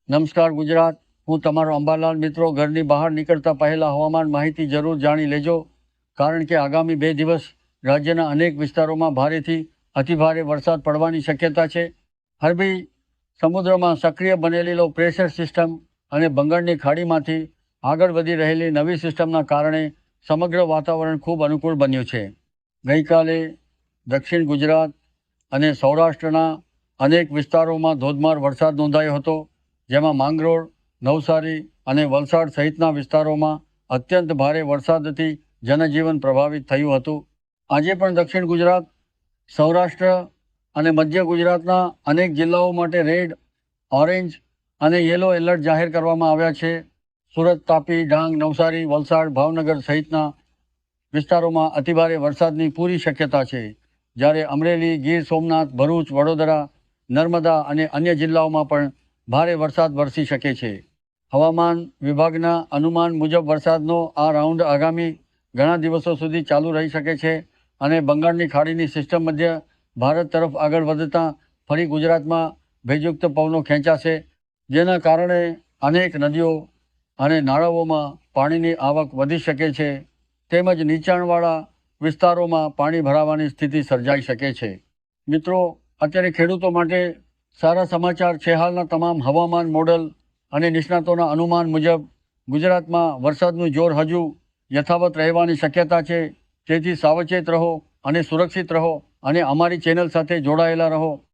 નમસ્કાર ગુજરાત, હું તમારો અંબાલાલ. મિત્રો, ઘરની બહાર નીકળતા પહેલા હવામાન માહિતી જરૂર જાણી લેજો, કારણ કે આગામી 2 દિવસ રાજ્યના અનેક વિસ્તારોમાં ભારેથી અતિભારે વરસાદ પડવાની શક્યતા છે. અરબી સમુદ્રમાં સક્રિય બનેલી લો પ્રેશર સિસ્ટમ અને બંગાળની ખાડીમાંથી આગળ વધી રહેલી નવી સિસ્ટમના કારણે સમગ્ર વાતાવરણ ખૂબ અનુકૂળ બન્યું છે. ગઈકાલે દક્ષિણ ગુજરાત અને સૌરાષ્ટ્રના અનેક વિસ્તારોમાં ધોધમાર વરસાદ નોંધાયો હતો, જેમાં માંગરોળ, નવસારી અને વલસાડ સહિતના વિસ્તારોમાં અત્યંત ભારે વરસાદથી જનજીવન પ્રભાવિત થયું હતું. આજે પણ દક્ષિણ ગુજરાત, સૌરાષ્ટ્ર અને મધ્ય ગુજરાતના અનેક જિલ્લાઓ માટે રેડ, ઓરેન્જ અને યલો એલર્ટ જાહેર કરવામાં આવ્યા છે. સુરત, તાપી, ડાંગ, નવસારી, વલસાડ, ભાવનગર સહિતના વિસ્તારોમાં અતિભારે વરસાદની પૂરી શક્યતા છે, જ્યારે અમરેલી, ગીર સોમનાથ, ભરૂચ, વડોદરા, નર્મદા અને અન્ય જિલ્લાઓમાં પણ ભારે વરસાદ વરસી શકે છે. હવામાન વિભાગના અનુમાન મુજબ વરસાદનો આ રાઉન્ડ આગામી ઘણા દિવસો સુધી ચાલુ રહી શકે છે અને બંગાળની ખાડીની સિસ્ટમ મધ્ય ભારત તરફ આગળ વધતા ફરી ગુજરાતમાં ભેજયુક્ત પવનો ખેંચાશે, જેના કારણે અનેક નદીઓ અને નાળાઓમાં પાણીની આવક વધી શકે છે, તેમજ નીચાણવાળા વિસ્તારોમાં પાણી ભરાવાની સ્થિતિ સર્જાઈ શકે છે. મિત્રો, અત્યારે ખેડૂતો માટે સારા સમાચાર છે. હાલના તમામ હવામાન મોડલ અને નિષ્ણાતોના અનુમાન મુજબ ગુજરાતમાં વરસાદનું જોર હજુ યથાવત રહેવાની શક્યતા છે. તેથી સાવચેત રહો અને સુરક્ષિત રહો અને અમારી ચેનલ સાથે જોડાયેલા રહો.